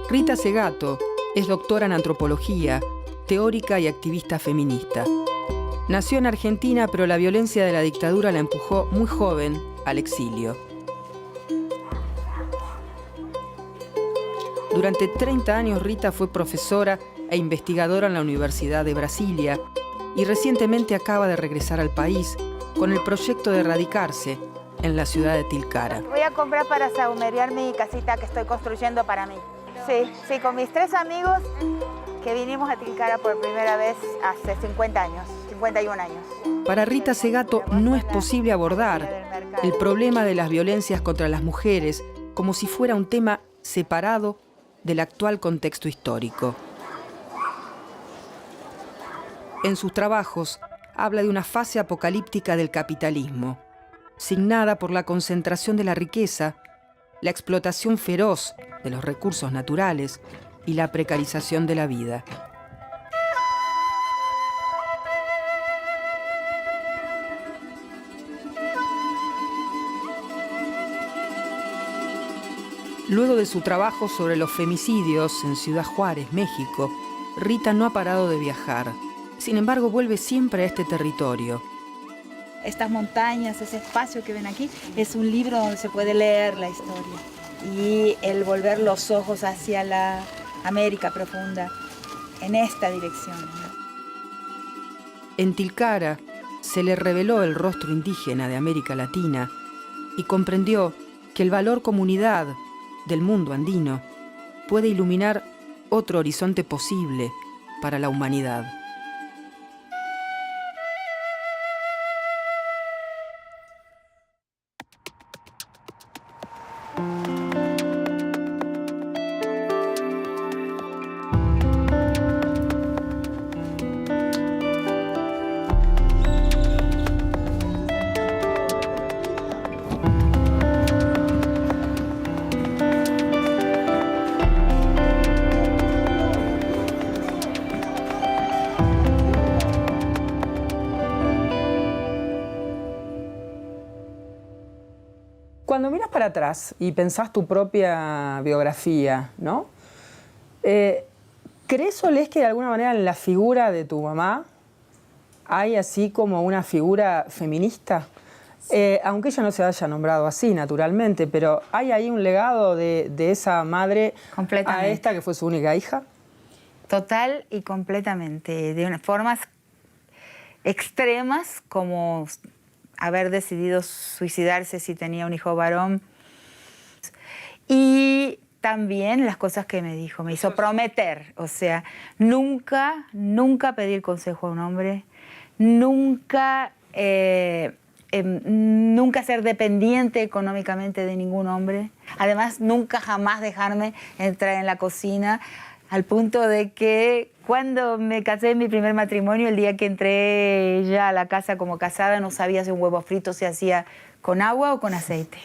Rita Segato es doctora en antropología, teórica y activista feminista. Nació en Argentina, pero la violencia de la dictadura la empujó muy joven al exilio. Durante 30 años Rita fue profesora e investigadora en la Universidad de Brasilia y recientemente acaba de regresar al país con el proyecto de radicarse en la ciudad de Tilcara. Voy a comprar para sahumerear mi casita que estoy construyendo para mí. Sí, con mis 3 amigos que vinimos a Tilcara por primera vez hace 50 años, 51 años. Para Rita Segato no es posible abordar el problema de las violencias contra las mujeres como si fuera un tema separado del actual contexto histórico. En sus trabajos habla de una fase apocalíptica del capitalismo, signada por la concentración de la riqueza, la explotación feroz de los recursos naturales y la precarización de la vida. Luego de su trabajo sobre los femicidios en Ciudad Juárez, México, Rita no ha parado de viajar. Sin embargo, vuelve siempre a este territorio. Estas montañas, ese espacio que ven aquí, es un libro donde se puede leer la historia. Y el volver los ojos hacia la América profunda, en esta dirección, ¿no? En Tilcara se le reveló el rostro indígena de América Latina y comprendió que el valor comunidad del mundo andino puede iluminar otro horizonte posible para la humanidad. Cuando miras para atrás y pensás tu propia biografía, ¿no? ¿Crees o lees que de alguna manera en la figura de tu mamá hay así como una figura feminista? Aunque ella no se haya nombrado así, naturalmente, pero ¿hay ahí un legado de esa madre a esta que fue su única hija? Total y completamente, de unas formas extremas como haber decidido suicidarse si tenía un hijo varón. Y también las cosas que me dijo, me hizo prometer, o sea, nunca pedir consejo a un hombre, nunca ser dependiente económicamente de ningún hombre. Además, nunca jamás dejarme entrar en la cocina, al punto de que cuando me casé en mi primer matrimonio, el día que entré ya a la casa como casada, no sabía si un huevo frito se hacía con agua o con aceite.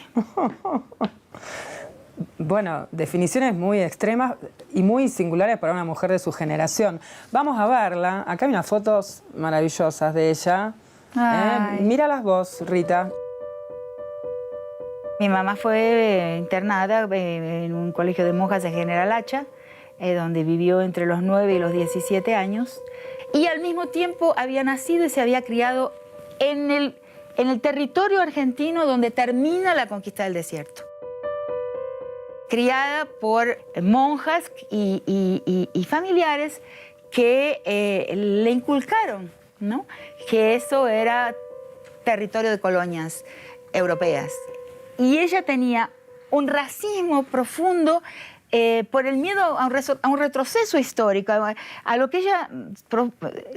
Bueno, definiciones muy extremas y muy singulares para una mujer de su generación. Vamos a verla. Acá hay unas fotos maravillosas de ella. Míralas vos, Rita. Mi mamá fue internada en un colegio de monjas de General Hacha, donde vivió entre los 9 y los 17 años. Y al mismo tiempo había nacido y se había criado en el territorio argentino donde termina la conquista del desierto. Criada por monjas y familiares que le inculcaron, ¿no?, que eso era territorio de colonias europeas. Y ella tenía un racismo profundo por el miedo a un retroceso histórico, a lo que ella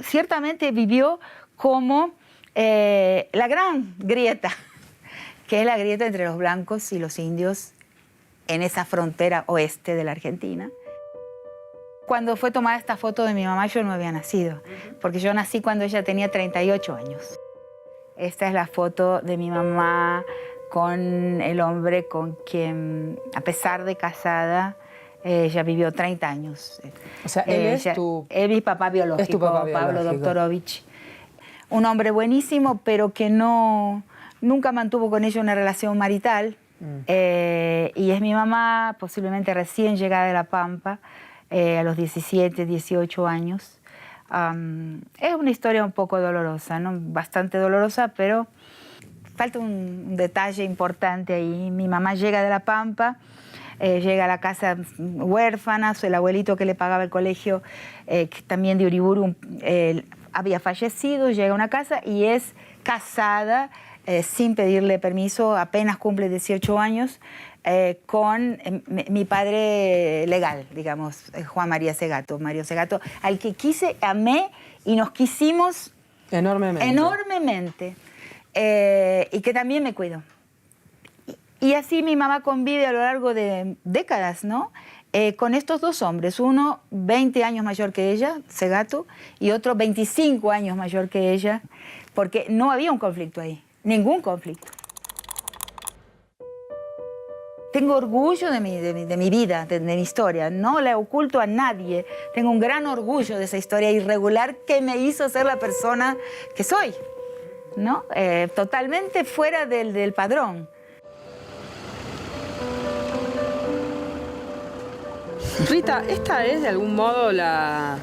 ciertamente vivió como la gran grieta, que es la grieta entre los blancos y los indios en esa frontera oeste de la Argentina. Cuando fue tomada esta foto de mi mamá, yo no había nacido, porque yo nací cuando ella tenía 38 años. Esta es la foto de mi mamá con el hombre con quien, a pesar de casada, ella vivió 30 años. O sea, él es mi papá biológico, es tu papá biológico. Pablo Doktorovich. Un hombre buenísimo, pero que nunca mantuvo con ella una relación marital. Y es mi mamá, posiblemente recién llegada de La Pampa, a los 17, 18 años. Es una historia un poco dolorosa, ¿no? Bastante dolorosa, pero falta un detalle importante ahí. Mi mamá llega de La Pampa, llega a la casa huérfana, el abuelito que le pagaba el colegio, que también de Uriburu, había fallecido, llega a una casa y es casada sin pedirle permiso, apenas cumple 18 años, con mi padre legal, digamos, Juan María Segato, Mario Segato, al que amé y nos quisimos enormemente, y que también me cuidó. Y así mi mamá convive a lo largo de décadas, ¿no? Con estos dos hombres, uno 20 años mayor que ella, Segato, y otro 25 años mayor que ella, porque no había un conflicto ahí, ningún conflicto. Tengo orgullo de mi vida, de mi historia, no la oculto a nadie. Tengo un gran orgullo de esa historia irregular que me hizo ser la persona que soy, ¿no? Totalmente fuera del padrón. Rita, esta es de algún modo la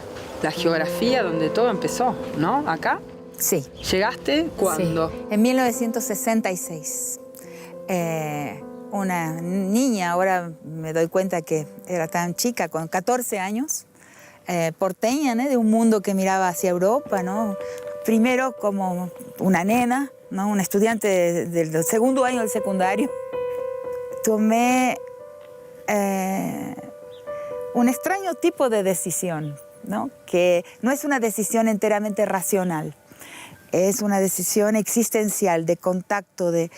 geografía donde todo empezó, ¿no? ¿Acá? Sí. ¿Llegaste cuándo? Sí. En 1966. Una niña, ahora me doy cuenta que era tan chica, con 14 años, porteña, ¿no? De un mundo que miraba hacia Europa, ¿no? Primero como una nena, ¿no? Una estudiante del segundo año del secundario. Tomé un extraño tipo de decisión, ¿no? Que no es una decisión enteramente racional. Es una decisión existencial, de contacto, de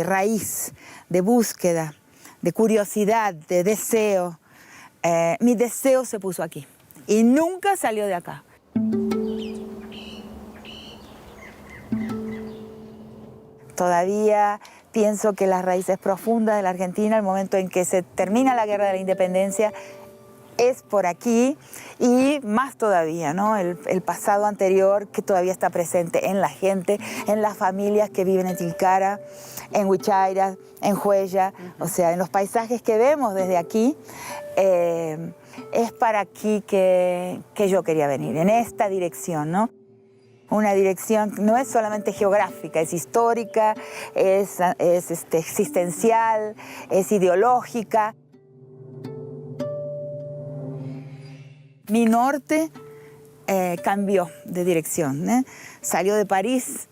raíz, de búsqueda, de curiosidad, de deseo. Mi deseo se puso aquí y nunca salió de acá. Todavía pienso que las raíces profundas de la Argentina, el momento en que se termina la Guerra de la Independencia, es por aquí, y más todavía, ¿no? El pasado anterior que todavía está presente en la gente, en las familias que viven en Tilcara, en Huichaira, en Huella, o sea, en los paisajes que vemos desde aquí. Es para aquí que yo quería venir, en esta dirección, ¿no? Una dirección no es solamente geográfica, es histórica, es existencial, es ideológica. Mi norte cambió de dirección, ¿eh? Salió de París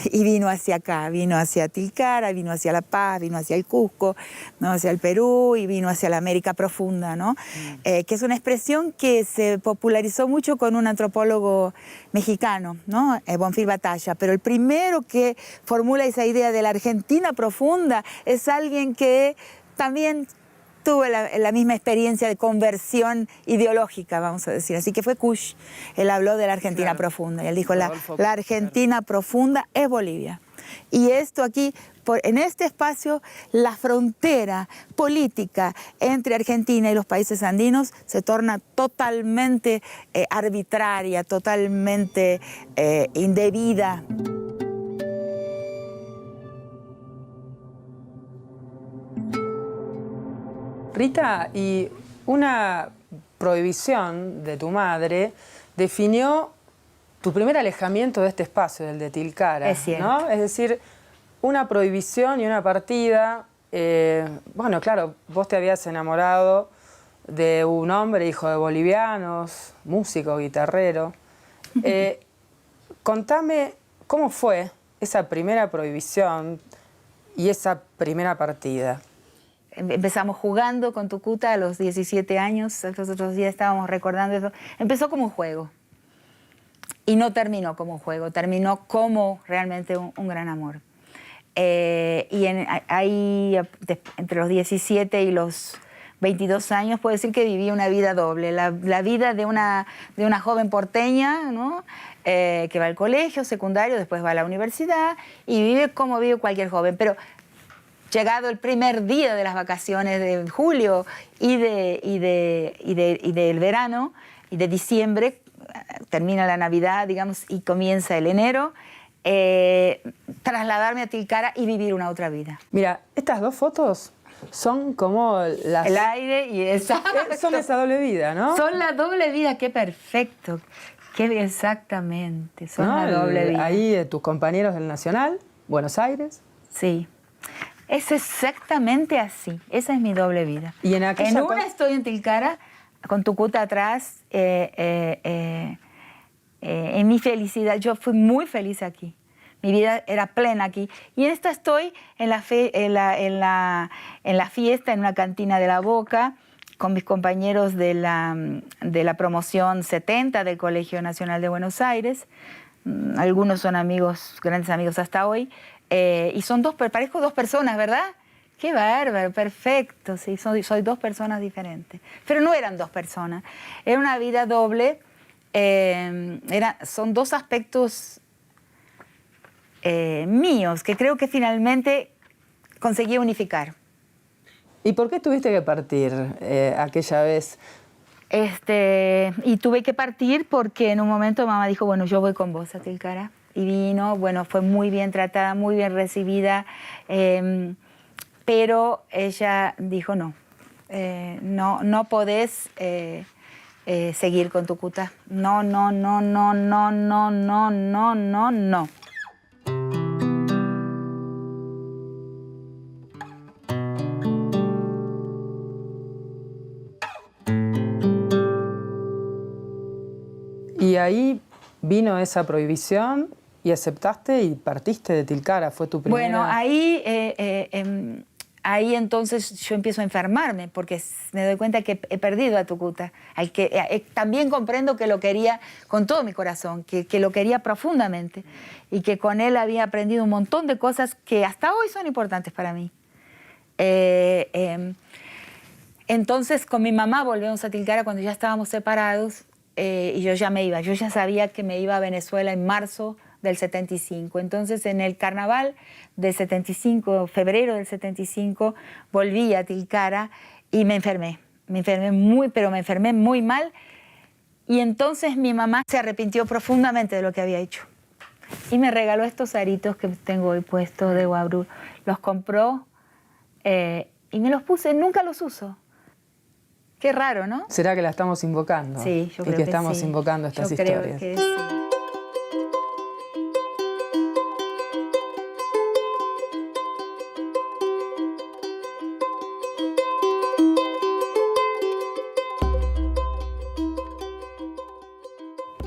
y vino hacia acá, vino hacia Tilcara, vino hacia La Paz, vino hacia el Cusco, ¿no? Hacia el Perú, y vino hacia la América profunda, ¿no? Que es una expresión que se popularizó mucho con un antropólogo mexicano, ¿no? Bonfil Batalla, pero el primero que formula esa idea de la Argentina profunda es alguien que también tuvo la misma experiencia de conversión ideológica, vamos a decir. Así que fue Kusch. Él habló de la Argentina profunda. Y él dijo, la Argentina profunda es Bolivia. Y esto aquí, en este espacio, la frontera política entre Argentina y los países andinos se torna totalmente arbitraria, totalmente indebida. Rita, y una prohibición de tu madre definió tu primer alejamiento de este espacio, del de Tilcara, es cierto, ¿no? Es decir, una prohibición y una partida. Bueno, claro, vos te habías enamorado de un hombre, hijo de bolivianos, músico, guitarrero. Contame cómo fue esa primera prohibición y esa primera partida. Empezamos jugando con Tucuta a los 17 años, los otros días estábamos recordando eso. Empezó como un juego y no terminó como un juego, terminó como realmente un gran amor. Y ahí, entre los 17 y los 22 años, puedo decir que viví una vida doble. La vida de una joven porteña, ¿no? Que va al colegio secundario, después va a la universidad y vive como vive cualquier joven. Pero llegado el primer día de las vacaciones de julio y del verano y de diciembre, termina la Navidad, digamos, y comienza el enero, trasladarme a Tilcara y vivir una otra vida. Mira, estas dos fotos son como las... El aire y esa... Son esa doble vida, ¿no? Son la doble vida, qué perfecto. Exactamente, son la doble vida. Ahí tus compañeros del Nacional, Buenos Aires. Sí, es exactamente así, esa es mi doble vida. Y en una estoy en Tilcara, con Tucuta atrás, en mi felicidad, yo fui muy feliz aquí. Mi vida era plena aquí. Y en esta estoy en la fiesta, en una cantina de La Boca, con mis compañeros de la promoción 70 del Colegio Nacional de Buenos Aires. Algunos son amigos, grandes amigos hasta hoy. Y son parezco dos personas, ¿verdad? Qué bárbaro, perfecto. Sí, soy dos personas diferentes. Pero no eran dos personas. Era una vida doble. Son dos aspectos míos que creo que finalmente conseguí unificar. ¿Y por qué tuviste que partir aquella vez? Y tuve que partir porque en un momento mamá dijo, bueno, yo voy con vos a Tilcara. Y vino, bueno, fue muy bien tratada, muy bien recibida, pero ella dijo, no, no podés seguir con Tucuta. No, no, no, no, no, no, no, no, no, no. Y ahí vino esa prohibición y aceptaste y partiste de Tilcara, fue tu primera... Bueno, ahí entonces yo empiezo a enfermarme porque me doy cuenta que he perdido a Tucuta. También comprendo que lo quería con todo mi corazón, que lo quería profundamente y que con él había aprendido un montón de cosas que hasta hoy son importantes para mí. Entonces con mi mamá volvemos a Tilcara cuando ya estábamos separados. Y yo ya me iba, yo ya sabía que me iba a Venezuela en marzo del 75. Entonces en el carnaval del 75, febrero del 75, volví a Tilcara y me enfermé. Pero me enfermé muy mal. Y entonces mi mamá se arrepintió profundamente de lo que había hecho. Y me regaló estos aritos que tengo hoy puestos de guabrú. Los compró y me los puse, nunca los uso. Qué raro, ¿no? ¿Será que la estamos invocando? Sí, yo creo que estamos sí. invocando estas historias. Creo que sí.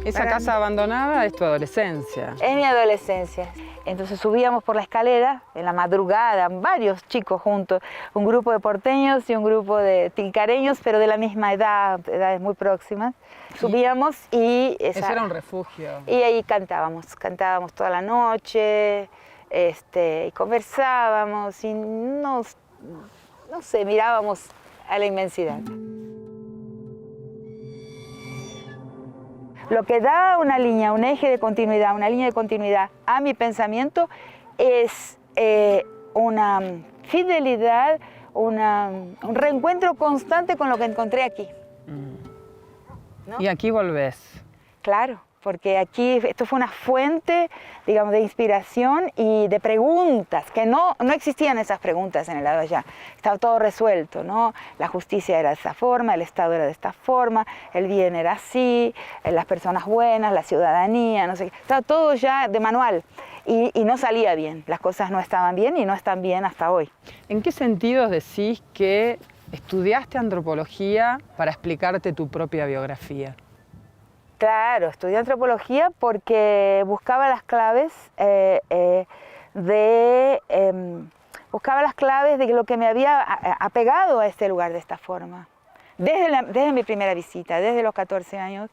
Esa casa abandonada es tu adolescencia. Es mi adolescencia. Entonces subíamos por la escalera en la madrugada, varios chicos juntos, un grupo de porteños y un grupo de tilcareños, pero de la misma edad, edades muy próximas. Subíamos y... Eso era un refugio. Y ahí cantábamos toda la noche, y conversábamos y no sé, mirábamos a la inmensidad. Lo que da una línea, un eje de continuidad, una línea de continuidad a mi pensamiento es una fidelidad, un reencuentro constante con lo que encontré aquí. ¿No? Y aquí volvés. Claro, porque aquí esto fue una fuente, digamos, de inspiración y de preguntas, que no existían esas preguntas en el lado de allá. Estaba todo resuelto, ¿no? La justicia era de esta forma, el Estado era de esta forma, el bien era así, las personas buenas, la ciudadanía, no sé qué. Estaba todo ya de manual y no salía bien. Las cosas no estaban bien y no están bien hasta hoy. ¿En qué sentidos decís que estudiaste antropología para explicarte tu propia biografía? Claro, estudié antropología porque buscaba las claves buscaba las claves de lo que me había apegado a este lugar de esta forma. Desde mi primera visita, desde los 14 años,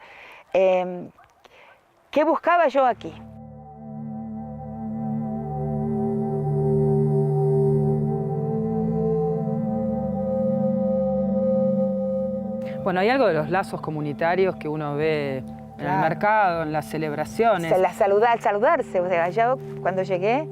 ¿qué buscaba yo aquí? Bueno, hay algo de los lazos comunitarios que uno ve en el mercado, en las celebraciones. Saludarse. O sea, yo cuando llegué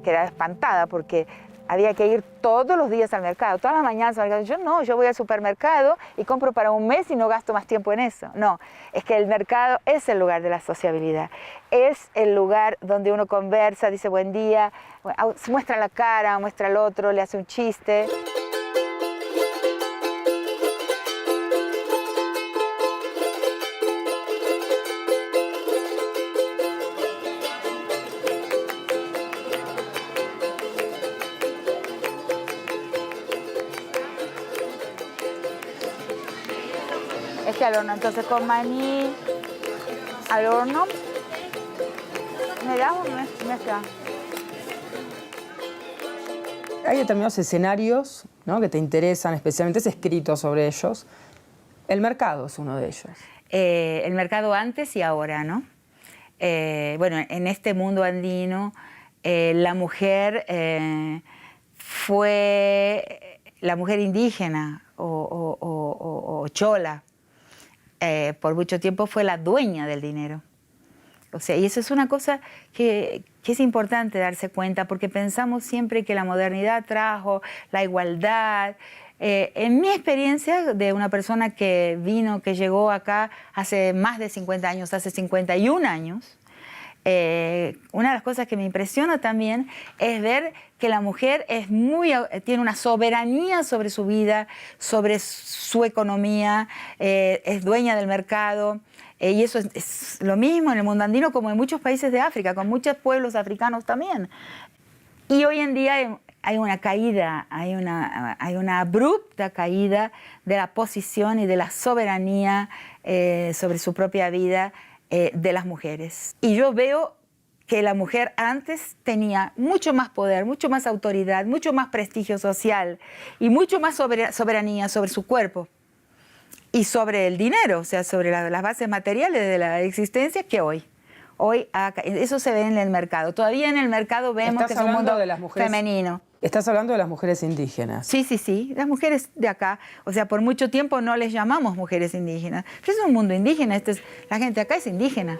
quedaba espantada porque Había que ir todos los días al mercado, todas las mañanas al mercado. Yo no, yo voy al supermercado y compro para un mes y no gasto más tiempo en eso. No, es que el mercado es el lugar de la sociabilidad, es el lugar donde uno conversa, dice buen día, muestra la cara, muestra al otro, le hace un chiste. Este al horno, entonces con maní al horno. ¿Me das un mezcla? Hay determinados escenarios, ¿no?, que te interesan, especialmente has escrito sobre ellos. El mercado es uno de ellos. El mercado antes y ahora, ¿no? Bueno, en este mundo andino, la mujer fue la mujer indígena o chola. Por mucho tiempo fue la dueña del dinero. O sea, y eso es una cosa que es importante darse cuenta, porque pensamos siempre que la modernidad trajo la igualdad. En mi experiencia de una persona que llegó acá hace más de 50 años, hace 51 años, una de las cosas que me impresiona también es ver que la mujer tiene una soberanía sobre su vida, sobre su economía, es dueña del mercado. Y eso es lo mismo en el mundo andino como en muchos países de África, con muchos pueblos africanos también. Y hoy en día hay una caída, hay una abrupta caída de la posición y de la soberanía sobre su propia vida de las mujeres. Y yo veo que la mujer antes tenía mucho más poder, mucho más autoridad, mucho más prestigio social y mucho más soberanía sobre su cuerpo y sobre el dinero, o sea, sobre las bases materiales de la existencia que hoy. Hoy eso se ve en el mercado. Todavía en el mercado vemos que es un mundo femenino. Estás hablando de las mujeres indígenas. Sí, sí, sí. Las mujeres de acá, o sea, por mucho tiempo no les llamamos mujeres indígenas. Pero es un mundo indígena, la gente acá es indígena.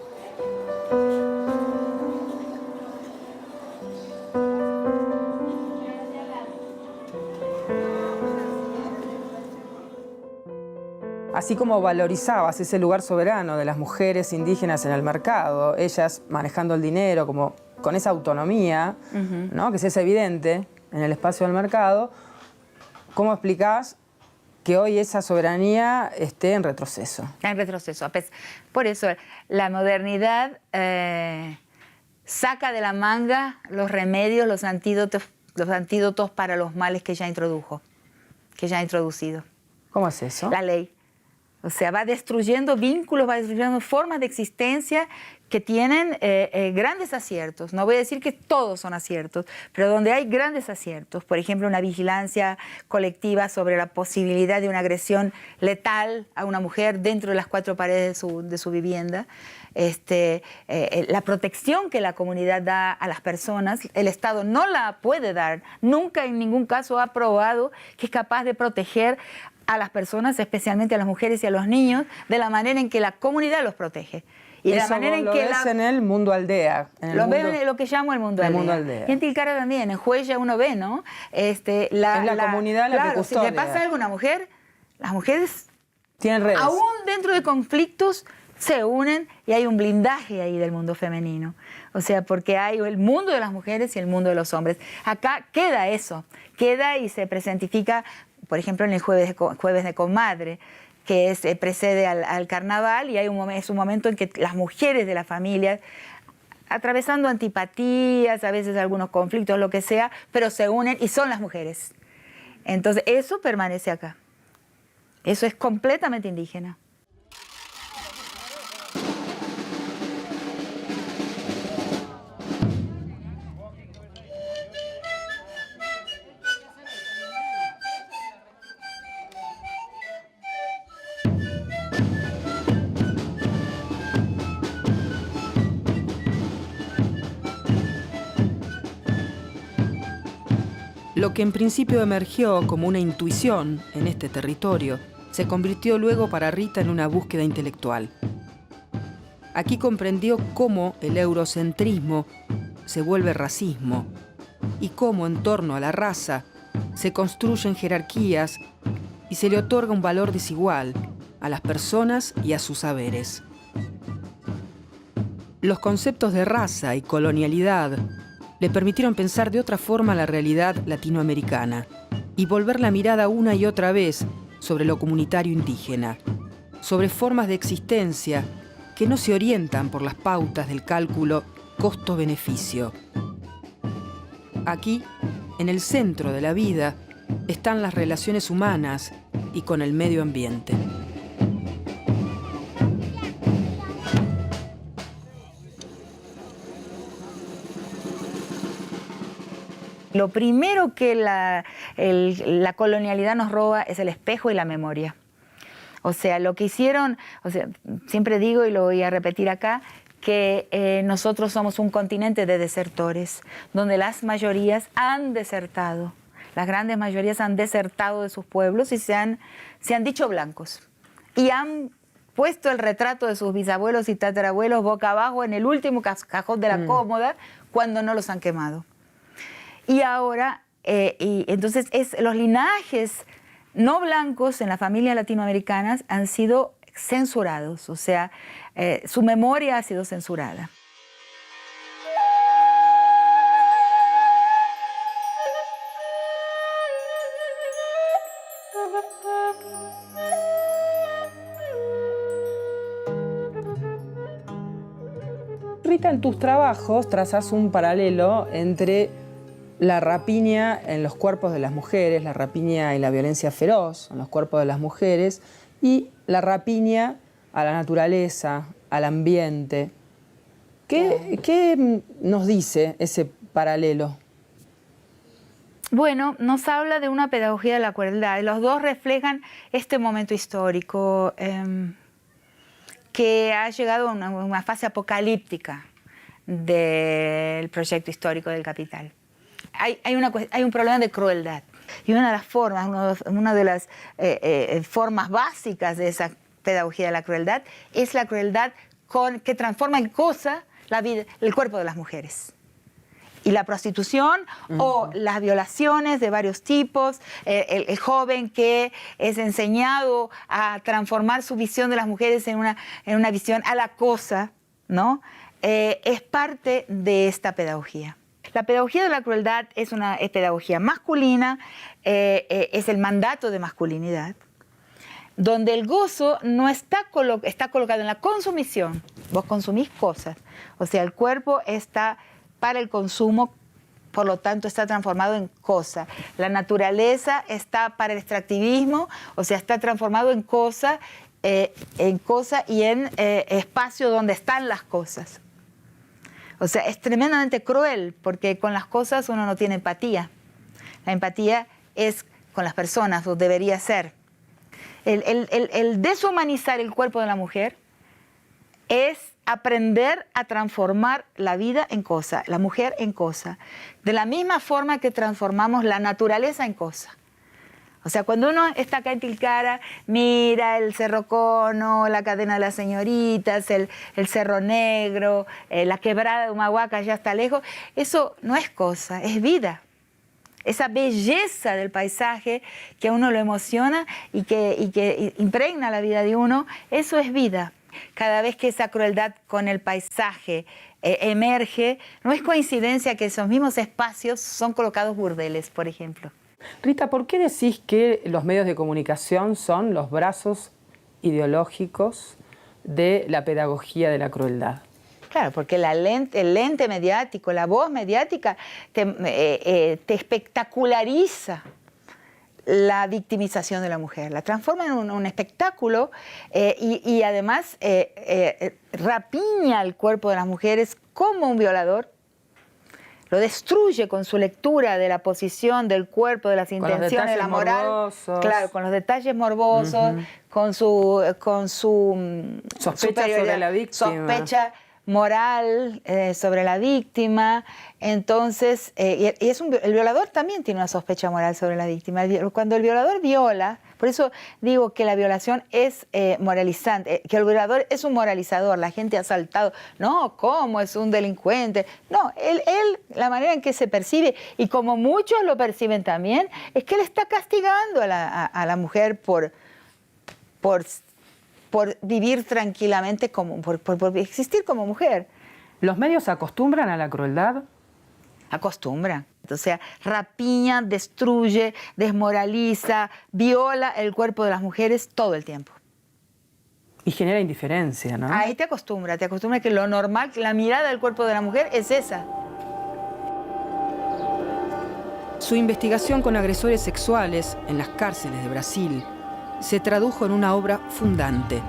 Así como valorizabas ese lugar soberano de las mujeres indígenas en el mercado, ellas manejando el dinero como con esa autonomía, ¿no?, que es evidente en el espacio del mercado, ¿cómo explicás que hoy esa soberanía esté en retroceso? En retroceso. Por eso la modernidad saca de la manga los remedios, los antídotos para los males que ya introdujo, que ya ha introducido. ¿Cómo es eso? La ley. O sea, va destruyendo vínculos, va destruyendo formas de existencia que tienen grandes aciertos. No voy a decir que todos son aciertos, pero donde hay grandes aciertos. Por ejemplo, una vigilancia colectiva sobre la posibilidad de una agresión letal a una mujer dentro de las cuatro paredes de su vivienda. La protección que la comunidad da a las personas, el Estado no la puede dar. Nunca en ningún caso ha probado que es capaz de proteger a las personas, especialmente a las mujeres y a los niños, de la manera en que la comunidad los protege. Y de la manera en que ves en el mundo aldea. Lo veo en lo que llamo el mundo aldea. Y en Tilcara también, en Huella uno ve, ¿no? Es la comunidad la que custodia. Si le pasa algo a una mujer, las mujeres tienen redes. Aún dentro de conflictos se unen y hay un blindaje ahí del mundo femenino. O sea, porque hay el mundo de las mujeres y el mundo de los hombres. Acá queda eso, queda y se presentifica, por ejemplo, en el jueves de comadre, que precede al carnaval, y es un momento en que las mujeres de la familia, atravesando antipatías, a veces algunos conflictos, lo que sea, pero se unen y son las mujeres. Entonces, eso permanece acá. Eso es completamente indígena. Lo que en principio emergió como una intuición en este territorio se convirtió luego para Rita en una búsqueda intelectual. Aquí comprendió cómo el eurocentrismo se vuelve racismo y cómo en torno a la raza se construyen jerarquías y se le otorga un valor desigual a las personas y a sus saberes. Los conceptos de raza y colonialidad le permitieron pensar de otra forma la realidad latinoamericana y volver la mirada una y otra vez sobre lo comunitario indígena, sobre formas de existencia que no se orientan por las pautas del cálculo costo-beneficio. Aquí, en el centro de la vida, están las relaciones humanas y con el medio ambiente. Lo primero que la colonialidad nos roba es el espejo y la memoria. O sea, lo que hicieron, siempre digo y lo voy a repetir acá, que nosotros somos un continente de desertores, donde las mayorías han desertado, las grandes mayorías han desertado de sus pueblos y se han dicho blancos. Y han puesto el retrato de sus bisabuelos y tatarabuelos boca abajo en el último cajón de la cómoda cuando no los han quemado. Y ahora, entonces los linajes no blancos en las familias latinoamericanas han sido censurados, o sea, su memoria ha sido censurada. Rita, en tus trabajos trazas un paralelo entre la rapiña en los cuerpos de las mujeres, la rapiña y la violencia feroz en los cuerpos de las mujeres y la rapiña a la naturaleza, al ambiente. ¿Qué nos dice ese paralelo? Bueno, nos habla de una pedagogía de la crueldad. Los dos reflejan este momento histórico que ha llegado a una fase apocalíptica del proyecto histórico del capital. Hay un problema de crueldad. Y una de las formas, una de las formas básicas de esa pedagogía de la crueldad es la crueldad que transforma en cosa la vida, el cuerpo de las mujeres. Y la prostitución o las violaciones de varios tipos, el joven que es enseñado a transformar su visión de las mujeres en una visión a la cosa, ¿no? Es parte de esta pedagogía. La pedagogía de la crueldad es una pedagogía masculina, es el mandato de masculinidad, donde el gozo no está colocado en la consumición. Vos consumís cosas, o sea, el cuerpo está para el consumo, por lo tanto está transformado en cosa. La naturaleza está para el extractivismo, o sea, está transformado en cosa y en espacio donde están las cosas. O sea, es tremendamente cruel porque con las cosas uno no tiene empatía. La empatía es con las personas, o debería ser. El deshumanizar el cuerpo de la mujer es aprender a transformar la vida en cosa, la mujer en cosa, de la misma forma que transformamos la naturaleza en cosa. O sea, cuando uno está acá en Tilcara, mira el Cerro Cono, la cadena de las señoritas, el Cerro Negro, la quebrada de Humahuaca ya está lejos, eso no es cosa, es vida. Esa belleza del paisaje que a uno lo emociona y que impregna la vida de uno, eso es vida. Cada vez que esa crueldad con el paisaje emerge, no es coincidencia que esos mismos espacios son colocados burdeles, por ejemplo. Rita, ¿por qué decís que los medios de comunicación son los brazos ideológicos de la pedagogía de la crueldad? Claro, porque el lente mediático, la voz mediática te espectaculariza la victimización de la mujer, la transforma en un espectáculo y además rapiña el cuerpo de las mujeres como un violador, lo destruye con su lectura de la posición del cuerpo, de las intenciones, de la moral, morbosos. Claro, con los detalles morbosos, con su sospecha sobre la víctima. Sospecha moral sobre la víctima. Entonces, el violador también tiene una sospecha moral sobre la víctima. Cuando el violador viola, Por eso digo que la violación es moralizante, que el violador es un moralizador. La gente ha saltado, no, ¿cómo es un delincuente? No, él la manera en que se percibe, y como muchos lo perciben también, es que él está castigando a la mujer por vivir tranquilamente, por existir como mujer. ¿Los medios se acostumbran a la crueldad? Acostumbran. O sea, rapiña, destruye, desmoraliza, viola el cuerpo de las mujeres todo el tiempo. Y genera indiferencia, ¿no? Ahí te acostumbra que lo normal, que la mirada del cuerpo de la mujer es esa. Su investigación con agresores sexuales en las cárceles de Brasil se tradujo en una obra fundante,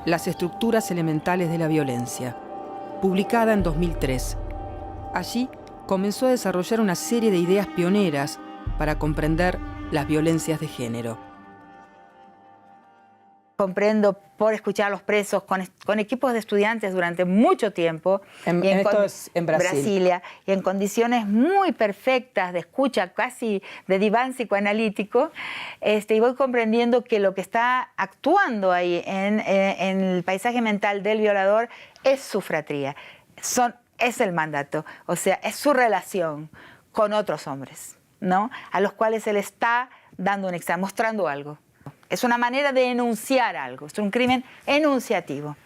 Las estructuras elementales de la violencia, publicada en 2003. Allí comenzó a desarrollar una serie de ideas pioneras para comprender las violencias de género. Comprendo por escuchar a los presos con equipos de estudiantes durante mucho tiempo. Esto es en Brasil. Brasilia, y en condiciones muy perfectas de escucha, casi de diván psicoanalítico, y voy comprendiendo que lo que está actuando ahí en el paisaje mental del violador es su fratría, es el mandato, o sea, es su relación con otros hombres, ¿no? A los cuales él está dando un examen, mostrando algo. Es una manera de enunciar algo, es un crimen enunciativo.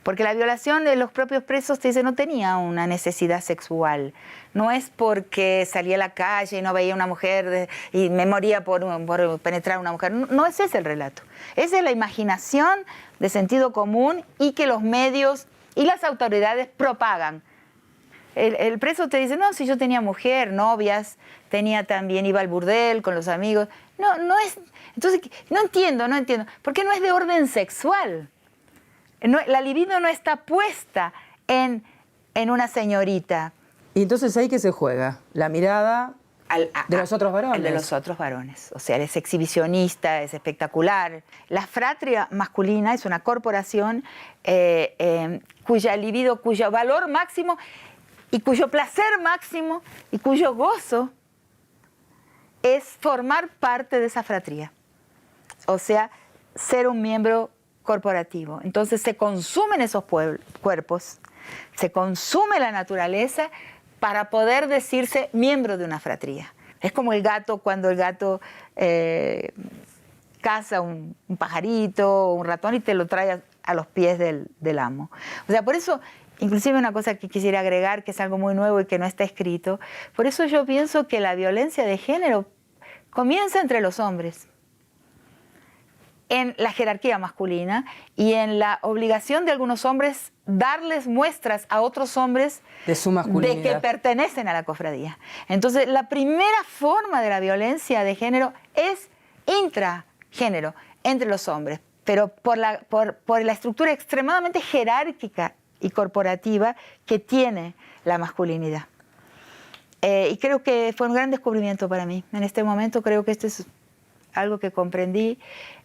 Porque la violación de los propios presos, te dice, no tenía una necesidad sexual. No es porque salía a la calle y no veía una mujer y me moría por penetrar a una mujer. No es ese el relato. Esa es la imaginación de sentido común y que los medios y las autoridades propagan. El preso te dice, no, si yo tenía mujer, novias, iba al burdel con los amigos. No es. Entonces, no entiendo. ¿Por qué no es de orden sexual? La libido no está puesta en una señorita. ¿Y entonces ahí qué se juega? ¿La mirada de los otros varones? De los otros varones. O sea, él es exhibicionista, es espectacular. La fratria masculina es una corporación cuya libido, cuyo valor máximo y cuyo placer máximo y cuyo gozo es formar parte de esa fratría. O sea, ser un miembro corporativo. Entonces se consumen esos cuerpos, se consume la naturaleza para poder decirse miembro de una fratría. Es como el gato, cuando el gato caza un pajarito o un ratón y te lo trae a los pies del amo. O sea, por eso, inclusive una cosa que quisiera agregar, que es algo muy nuevo y que no está escrito, por eso yo pienso que la violencia de género comienza entre los hombres, en la jerarquía masculina y en la obligación de algunos hombres darles muestras a otros hombres de su masculinidad, de que pertenecen a la cofradía. Entonces, la primera forma de la violencia de género es intragénero, entre los hombres, pero por la estructura extremadamente jerárquica y corporativa que tiene la masculinidad. Y creo que fue un gran descubrimiento para mí. En este momento creo que esto es algo que comprendí,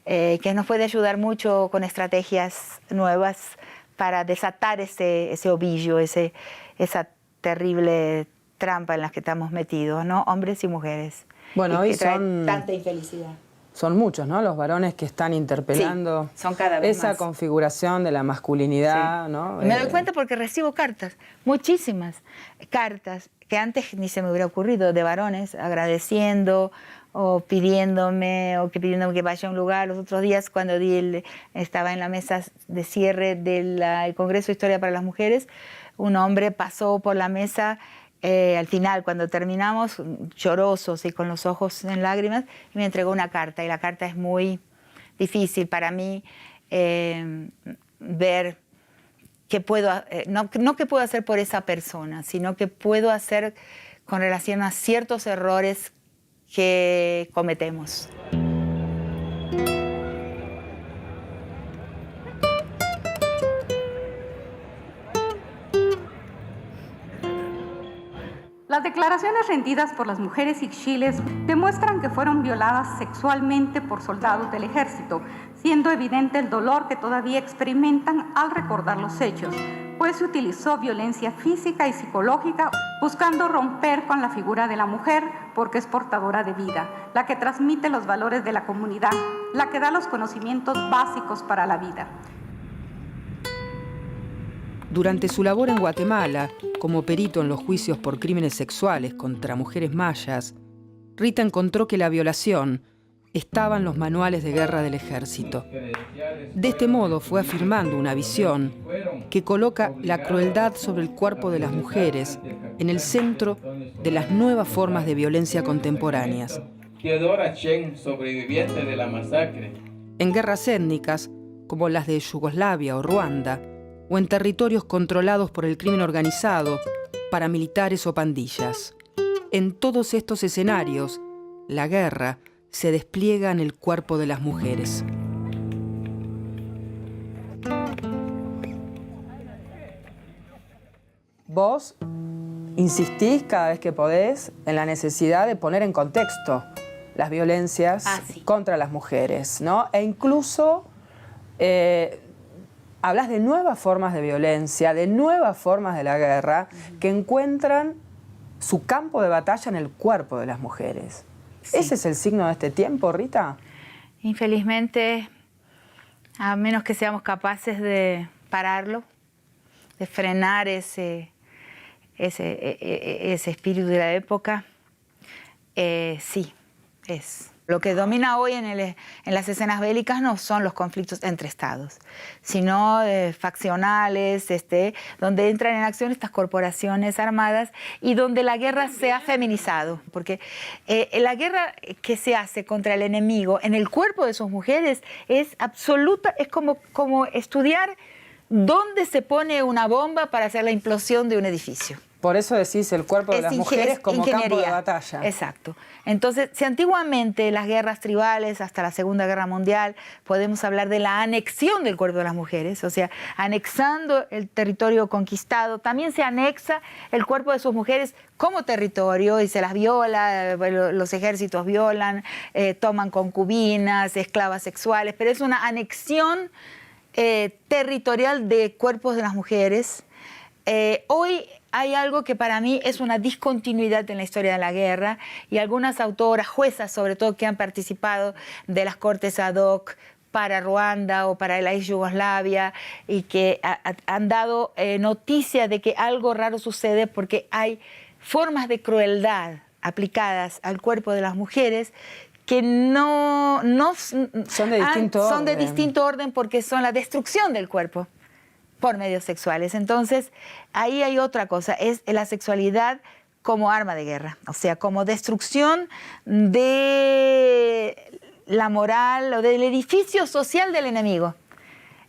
que nos puede ayudar mucho con estrategias nuevas para desatar ese ovillo, esa terrible trampa en la que estamos metidos, ¿no? Hombres y mujeres. Bueno, hoy son tanta infelicidad. Son muchos, ¿no? Los varones que están interpelando, sí, son cada vez esa más configuración de la masculinidad, sí, ¿no? Me doy cuenta porque recibo cartas, muchísimas cartas, que antes ni se me hubiera ocurrido, de varones agradeciendo o pidiéndome que vaya a un lugar. Los otros días, cuando estaba en la mesa de cierre del Congreso de Historia para las Mujeres, un hombre pasó por la mesa al final, cuando terminamos, lloroso y con los ojos en lágrimas, y me entregó una carta. Y la carta es muy difícil para mí ver qué puedo, no qué puedo hacer por esa persona, sino qué puedo hacer con relación a ciertos errores que cometemos. Las declaraciones rendidas por las mujeres ixchiles demuestran que fueron violadas sexualmente por soldados del ejército, siendo evidente el dolor que todavía experimentan al recordar los hechos, pues se utilizó violencia física y psicológica buscando romper con la figura de la mujer porque es portadora de vida, la que transmite los valores de la comunidad, la que da los conocimientos básicos para la vida. Durante su labor en Guatemala, como perito en los juicios por crímenes sexuales contra mujeres mayas, Rita encontró que la violación estaba en los manuales de guerra del ejército. De este modo fue afirmando una visión que coloca la crueldad sobre el cuerpo de las mujeres en el centro de las nuevas formas de violencia contemporáneas. Teodora Chen, sobreviviente de la masacre. En guerras étnicas, como las de Yugoslavia o Ruanda, o en territorios controlados por el crimen organizado, paramilitares o pandillas. En todos estos escenarios, la guerra se despliega en el cuerpo de las mujeres. Vos insistís cada vez que podés en la necesidad de poner en contexto las violencias contra las mujeres, ¿no? E incluso hablas de nuevas formas de violencia, de nuevas formas de la guerra que encuentran su campo de batalla en el cuerpo de las mujeres. Sí. ¿Ese es el signo de este tiempo, Rita? Infelizmente, a menos que seamos capaces de pararlo, de frenar ese espíritu de la época, sí, es. Lo que domina hoy en las escenas bélicas no son los conflictos entre estados, sino faccionales, donde entran en acción estas corporaciones armadas y donde la guerra se ha feminizado. Porque la guerra que se hace contra el enemigo en el cuerpo de sus mujeres es absoluta, es como estudiar dónde se pone una bomba para hacer la implosión de un edificio. Por eso decís el cuerpo de las mujeres como campo de batalla. Exacto. Entonces, si antiguamente las guerras tribales, hasta la Segunda Guerra Mundial, podemos hablar de la anexión del cuerpo de las mujeres, o sea, anexando el territorio conquistado, también se anexa el cuerpo de sus mujeres como territorio y se las viola, los ejércitos violan, toman concubinas, esclavas sexuales, pero es una anexión territorial de cuerpos de las mujeres. Hoy hay algo que para mí es una discontinuidad en la historia de la guerra y algunas autoras, juezas sobre todo, que han participado de las cortes ad hoc para Ruanda o para la ex Yugoslavia y que han dado noticia de que algo raro sucede porque hay formas de crueldad aplicadas al cuerpo de las mujeres que no son de distinto orden porque son la destrucción del cuerpo por medios sexuales. Entonces, ahí hay otra cosa, es la sexualidad como arma de guerra, o sea, como destrucción de la moral o del edificio social del enemigo,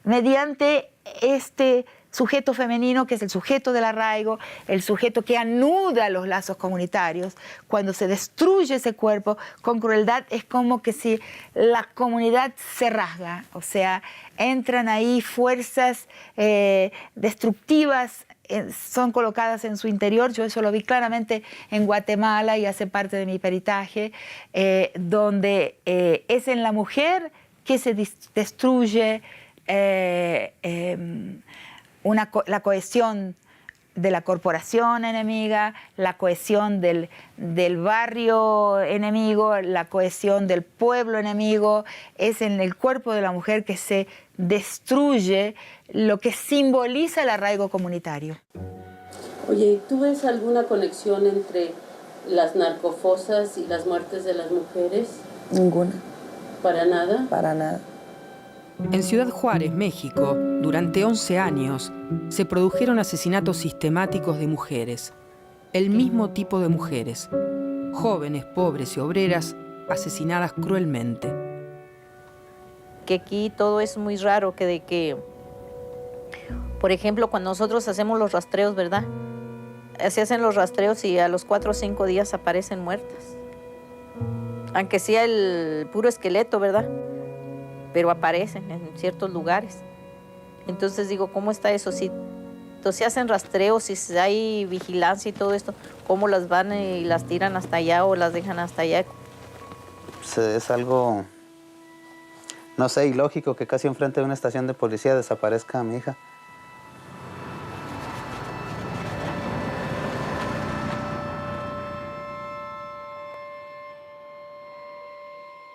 mediante este sujeto femenino que es el sujeto del arraigo, el sujeto que anuda los lazos comunitarios. Cuando se destruye ese cuerpo con crueldad es como que si la comunidad se rasga, o sea, entran ahí fuerzas destructivas, son colocadas en su interior. Yo eso lo vi claramente en Guatemala y hace parte de mi peritaje, donde es en la mujer que se destruye la cohesión de la corporación enemiga, la cohesión del barrio enemigo, la cohesión del pueblo enemigo. Es en el cuerpo de la mujer que se destruye lo que simboliza el arraigo comunitario. Oye, ¿tú ves alguna conexión entre las narcofosas y las muertes de las mujeres? Ninguna. ¿Para nada? Para nada. En Ciudad Juárez, México, durante 11 años, se produjeron asesinatos sistemáticos de mujeres. El mismo tipo de mujeres. Jóvenes, pobres y obreras, asesinadas cruelmente. Que aquí todo es muy raro, por ejemplo, cuando nosotros hacemos los rastreos, ¿verdad? Se hacen los rastreos y a los 4 o 5 días aparecen muertas. Aunque sea el puro esqueleto, ¿verdad? Pero aparecen en ciertos lugares. Entonces digo, ¿cómo está eso? Si se hacen rastreos, si hay vigilancia y todo esto, ¿cómo las van y las tiran hasta allá o las dejan hasta allá? Pues es algo, no sé, ilógico que casi enfrente de una estación de policía desaparezca a mi hija.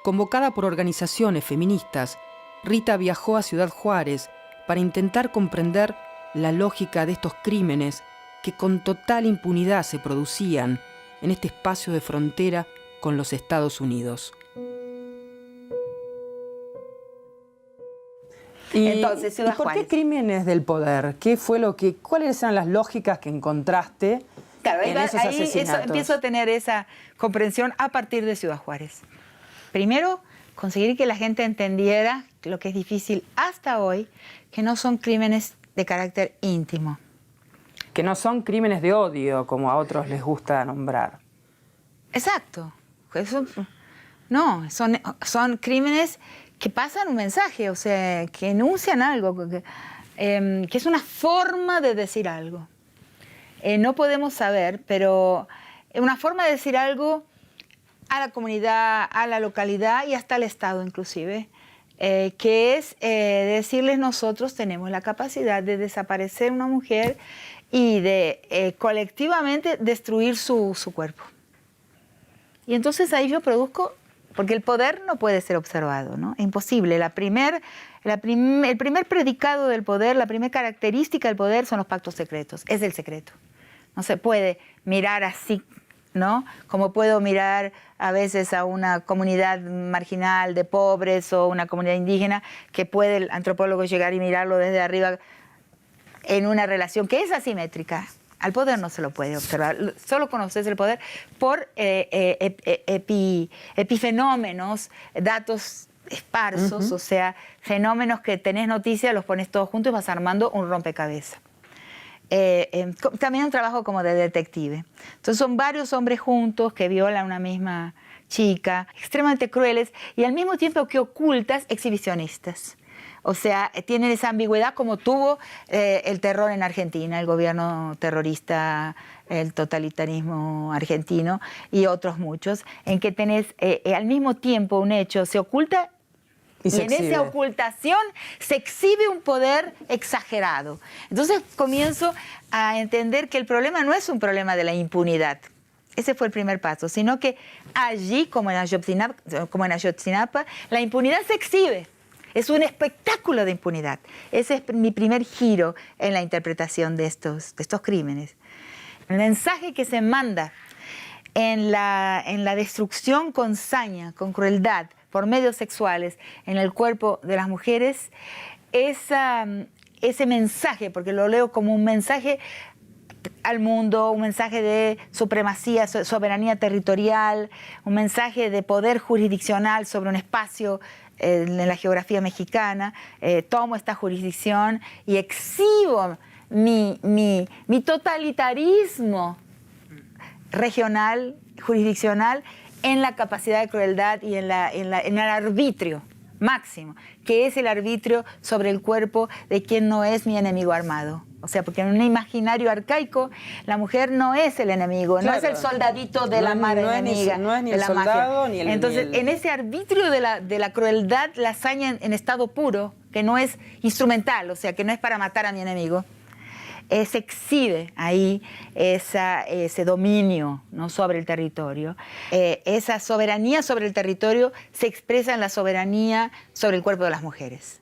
Convocada por organizaciones feministas, Rita viajó a Ciudad Juárez para intentar comprender la lógica de estos crímenes que con total impunidad se producían en este espacio de frontera con los Estados Unidos. Entonces, Ciudad ¿y por qué Juárez. crímenes del poder? ¿Cuáles eran las lógicas que encontraste Claro, en esos asesinatos? empiezo a tener esa comprensión a partir de Ciudad Juárez. Primero, conseguir que la gente entendiera lo que es difícil hasta hoy, que no son crímenes de carácter íntimo. Que no son crímenes de odio, como a otros les gusta nombrar. Exacto. No, son crímenes que pasan un mensaje, o sea, que enuncian algo, que es una forma de decir algo. No podemos saber, pero una forma de decir algo a la comunidad, a la localidad y hasta al Estado inclusive, que es decirles nosotros tenemos la capacidad de desaparecer una mujer y de colectivamente destruir su cuerpo. Y entonces ahí yo produzco, porque el poder no puede ser observado, ¿no? Es imposible. El primer predicado del poder, la primera característica del poder son los pactos secretos, es el secreto. No se puede mirar así, ¿no? Como puedo mirar a veces a una comunidad marginal de pobres o una comunidad indígena, que puede el antropólogo llegar y mirarlo desde arriba en una relación que es asimétrica. Al poder no se lo puede observar, solo conoces el poder por epifenómenos, datos esparsos, o sea, fenómenos que tenés noticia, los pones todos juntos y vas armando un rompecabezas. También un trabajo como de detective. Entonces son varios hombres juntos que violan a una misma chica, extremadamente crueles y al mismo tiempo que ocultas, exhibicionistas. O sea, tienen esa ambigüedad como tuvo el terror en Argentina, el gobierno terrorista, el totalitarismo argentino y otros muchos, en que tenés al mismo tiempo un hecho, se oculta y en esa ocultación se exhibe un poder exagerado. Entonces comienzo a entender que el problema no es un problema de la impunidad. Ese fue el primer paso, sino que allí, como en Ayotzinapa, la impunidad se exhibe. Es un espectáculo de impunidad. Ese es mi primer giro en la interpretación de estos crímenes. El mensaje que se manda en la destrucción con saña, con crueldad, por medios sexuales en el cuerpo de las mujeres, ese mensaje, porque lo leo como un mensaje al mundo, un mensaje de supremacía, soberanía territorial, un mensaje de poder jurisdiccional sobre un espacio en la geografía mexicana, tomo esta jurisdicción y exhibo mi totalitarismo regional, jurisdiccional, en la capacidad de crueldad y en el arbitrio máximo, que es el arbitrio sobre el cuerpo de quien no es mi enemigo armado. O sea, porque en un imaginario arcaico, la mujer no es el enemigo, claro, no es el soldadito de la mano enemiga. No es ni de el la soldado mafia. ni el... Entonces, en ese arbitrio de la crueldad, la hazaña en estado puro, que no es instrumental, o sea, que no es para matar a mi enemigo, se exhibe ahí ese dominio, ¿no?, sobre el territorio. Esa soberanía sobre el territorio se expresa en la soberanía sobre el cuerpo de las mujeres.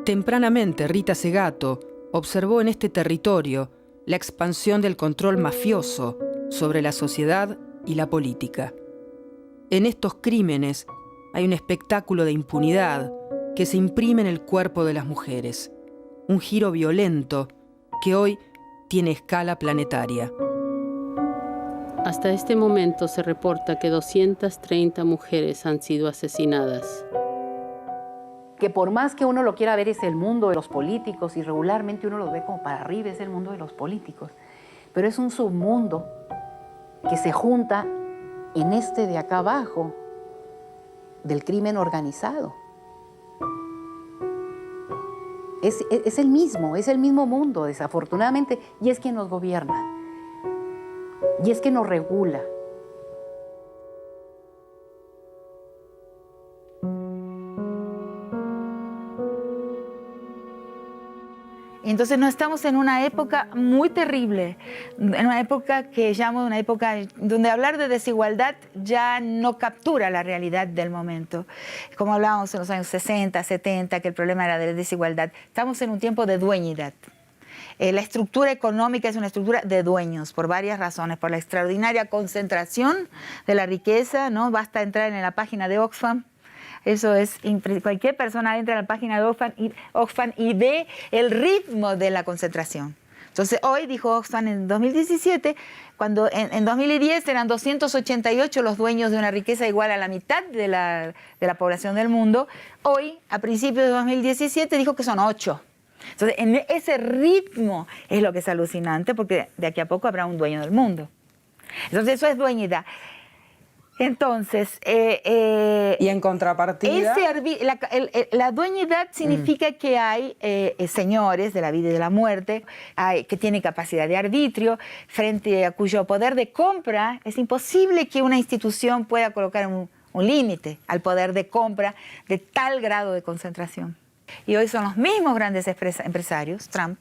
Tempranamente, Rita Segato observó en este territorio la expansión del control mafioso sobre la sociedad y la política. En estos crímenes hay un espectáculo de impunidad que se imprime en el cuerpo de las mujeres, un giro violento que hoy tiene escala planetaria. Hasta este momento se reporta que 230 mujeres han sido asesinadas. Que por más que uno lo quiera ver es el mundo de los políticos y regularmente uno lo ve como para arriba, es el mundo de los políticos. Pero es un submundo que se junta en este de acá abajo del crimen organizado. Es el mismo mundo, desafortunadamente, y es quien nos gobierna, y es quien nos regula. Y entonces no estamos en una época muy terrible, en una época que llamo una época donde hablar de desigualdad ya no captura la realidad del momento. Como hablábamos en los años 60, 70, que el problema era de desigualdad. Estamos en un tiempo de dueñidad. La estructura económica es una estructura de dueños por varias razones, por la extraordinaria concentración de la riqueza, ¿no? Basta entrar en la página de Oxfam. Eso es, cualquier persona entra a la página de Oxfam y ve el ritmo de la concentración. Entonces hoy, dijo Oxfam en 2017, cuando en 2010 eran 288 los dueños de una riqueza igual a la mitad de la población del mundo, hoy, a principios de 2017, dijo que son 8. Entonces, en ese ritmo es lo que es alucinante, porque de aquí a poco habrá un dueño del mundo. Entonces, eso es dueñidad. Entonces... y en contrapartida... la dueñidad significa que hay señores de la vida y de la muerte, que tienen capacidad de arbitrio, frente a cuyo poder de compra es imposible que una institución pueda colocar un límite al poder de compra de tal grado de concentración. Y hoy son los mismos grandes empresarios, Trump,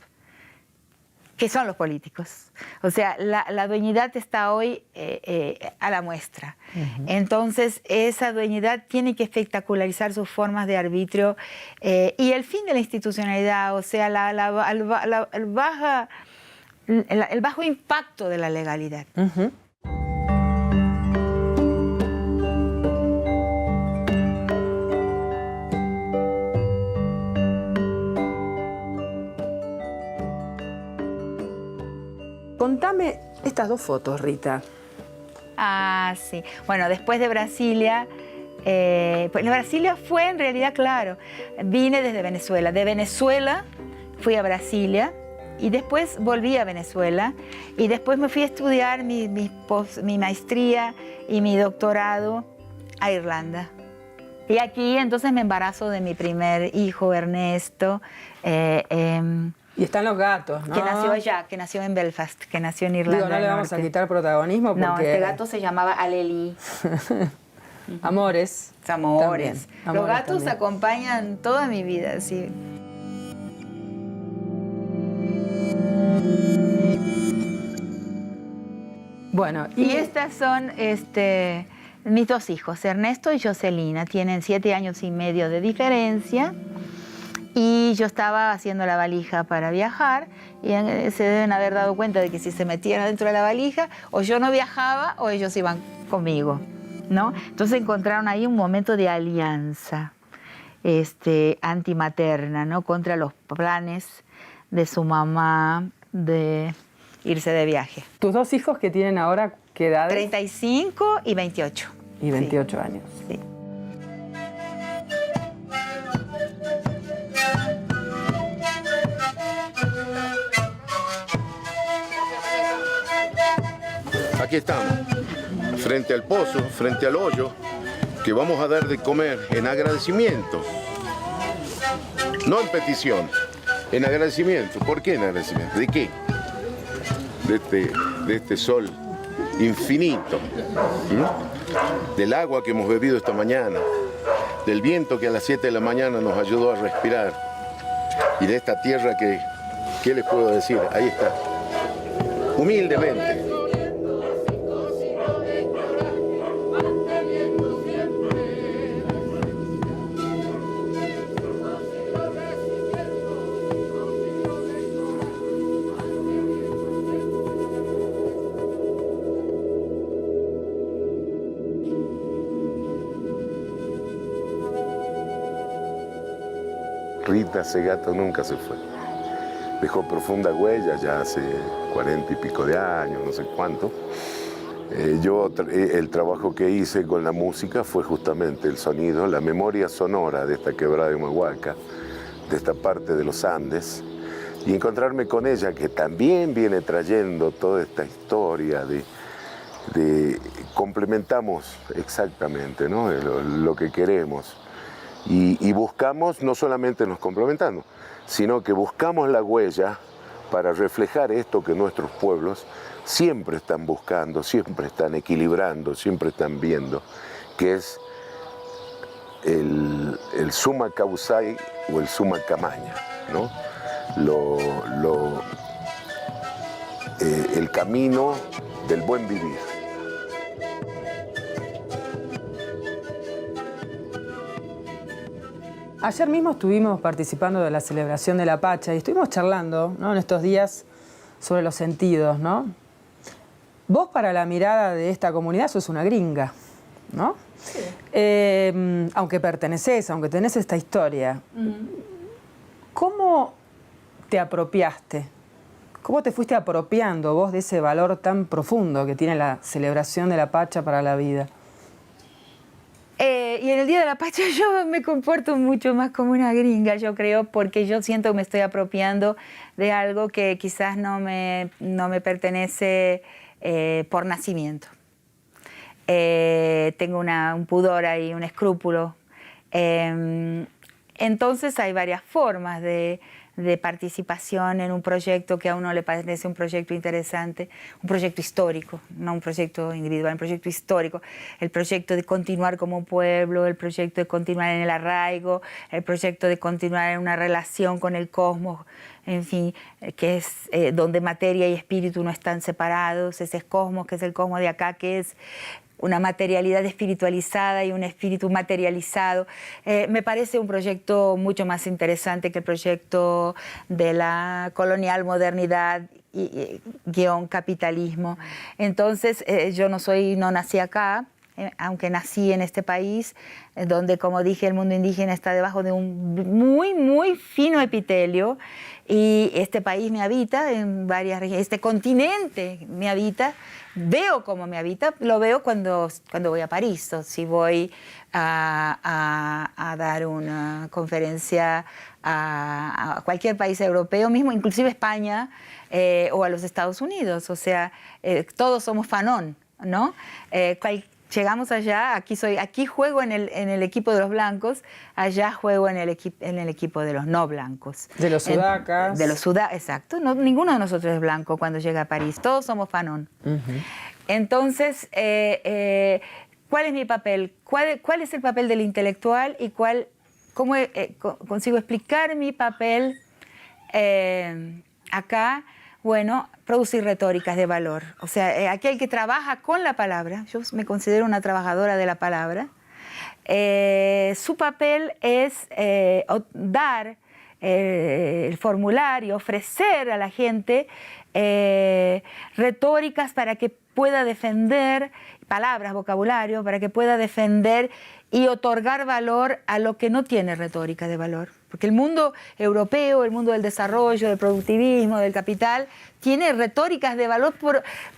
que son los políticos. O sea, la dueñidad está hoy a la muestra. Entonces, esa dueñidad tiene que espectacularizar sus formas de arbitrio y el fin de la institucionalidad, o sea, el bajo impacto de la legalidad. Contame estas dos fotos, Rita. Ah, sí. Bueno, después de Brasilia, pues Brasilia fue en realidad, claro, vine desde Venezuela. De Venezuela fui a Brasilia y después volví a Venezuela y después me fui a estudiar mi maestría y mi doctorado a Irlanda. Y aquí entonces me embarazo de mi primer hijo, Ernesto. Y están los gatos, ¿no? Que nació allá, que nació en Belfast, que nació en Irlanda. Digo, no le vamos a quitar protagonismo porque... No, este gato se llamaba Aleli. Amores. Amores. También. Los gatos también acompañan toda mi vida, sí. Bueno, y estas son mis dos hijos, Ernesto y Jocelina. Tienen 7 años y medio de diferencia. Y yo estaba haciendo la valija para viajar y se deben haber dado cuenta de que si se metían adentro de la valija, o yo no viajaba o ellos iban conmigo, ¿no? Entonces encontraron ahí un momento de alianza antimaterna, ¿no? Contra los planes de su mamá de irse de viaje. ¿Tus dos hijos que tienen ahora qué edades? 35 y 28. Y 28 años. Sí. Aquí estamos, frente al pozo, frente al hoyo, que vamos a dar de comer en agradecimiento. No en petición, en agradecimiento. ¿Por qué en agradecimiento? ¿De qué? De este sol infinito, del agua que hemos bebido esta mañana, del viento que a las 7 de la mañana nos ayudó a respirar y de esta tierra que, ¿qué les puedo decir? Ahí está, humildemente. Rita, ese gato nunca se fue. Dejó profunda huella ya hace 40 y pico de años, no sé cuánto. El trabajo que hice con la música fue justamente el sonido, la memoria sonora de esta quebrada de Humahuaca, de esta parte de los Andes, y encontrarme con ella, que también viene trayendo toda esta historia complementamos exactamente, ¿no? Lo que queremos. Y buscamos, no solamente nos complementamos, sino que buscamos la huella para reflejar esto que nuestros pueblos siempre están buscando, siempre están equilibrando, siempre están viendo, que es el summa causai o el summa camaña, ¿no? el camino del buen vivir. Ayer mismo estuvimos participando de la celebración de la Pacha y estuvimos charlando, ¿no?, en estos días sobre los sentidos, ¿no? Vos, para la mirada de esta comunidad, sos una gringa, ¿no? Sí. Aunque pertenecés, aunque tenés esta historia, ¿cómo te apropiaste? ¿Cómo te fuiste apropiando vos de ese valor tan profundo que tiene la celebración de la Pacha para la vida? Y en el Día de la Pacha yo me comporto mucho más como una gringa, yo creo, porque yo siento que me estoy apropiando de algo que quizás no me pertenece por nacimiento. Tengo un pudor ahí, un escrúpulo. Entonces hay varias formas de participación en un proyecto que a uno le parece un proyecto interesante, un proyecto histórico, no un proyecto individual, un proyecto histórico, el proyecto de continuar como pueblo, el proyecto de continuar en el arraigo, el proyecto de continuar en una relación con el cosmos, en fin, que es donde materia y espíritu no están separados, ese cosmos que es el cosmos de acá, que es una materialidad espiritualizada y un espíritu materializado. Me parece un proyecto mucho más interesante que el proyecto de la colonial modernidad guión capitalismo. Entonces, yo no nací acá, aunque nací en este país, donde, como dije, el mundo indígena está debajo de un muy, muy fino epitelio, y este país me habita en varias regiones, este continente me habita, veo cómo me habita, lo veo cuando voy a París, o si voy a dar una conferencia a cualquier país europeo, mismo inclusive España, o a los Estados Unidos, o sea, todos somos Fanon, ¿no? Llegamos allá, aquí juego en el equipo de los blancos, allá juego en el equipo de los no blancos. De los sudacas. De los sudacas, exacto. No, ninguno de nosotros es blanco cuando llega a París, todos somos Fanon. Entonces, ¿cuál es mi papel? ¿Cuál es el papel del intelectual y cómo consigo explicar mi papel acá? Bueno, producir retóricas de valor. O sea, aquel que trabaja con la palabra, yo me considero una trabajadora de la palabra, su papel es dar, formular y ofrecer a la gente retóricas para que pueda defender, palabras, vocabulario, para que pueda defender y otorgar valor a lo que no tiene retórica de valor. Porque el mundo europeo, el mundo del desarrollo, del productivismo, del capital, tiene retóricas de valor,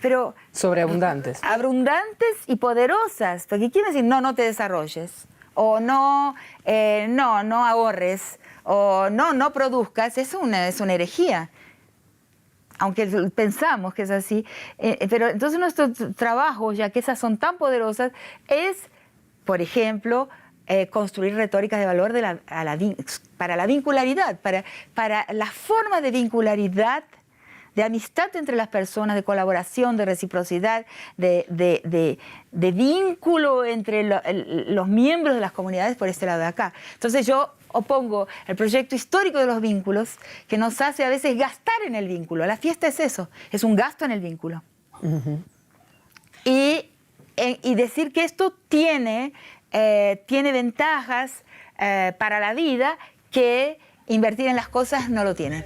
pero sobreabundantes. Abundantes y poderosas. Porque quiere decir, no te desarrolles, o no ahorres, o no produzcas. Es una herejía. Aunque pensamos que es así. Pero entonces nuestro trabajo, ya que esas son tan poderosas, es, por ejemplo, construir retóricas de valor para la vincularidad, para la forma de vincularidad, de amistad entre las personas, de colaboración, de reciprocidad, de vínculo entre los miembros de las comunidades por este lado de acá. Entonces yo opongo el proyecto histórico de los vínculos, que nos hace a veces gastar en el vínculo. La fiesta es eso, es un gasto en el vínculo. Y decir que esto tiene ventajas para la vida que invertir en las cosas no lo tiene.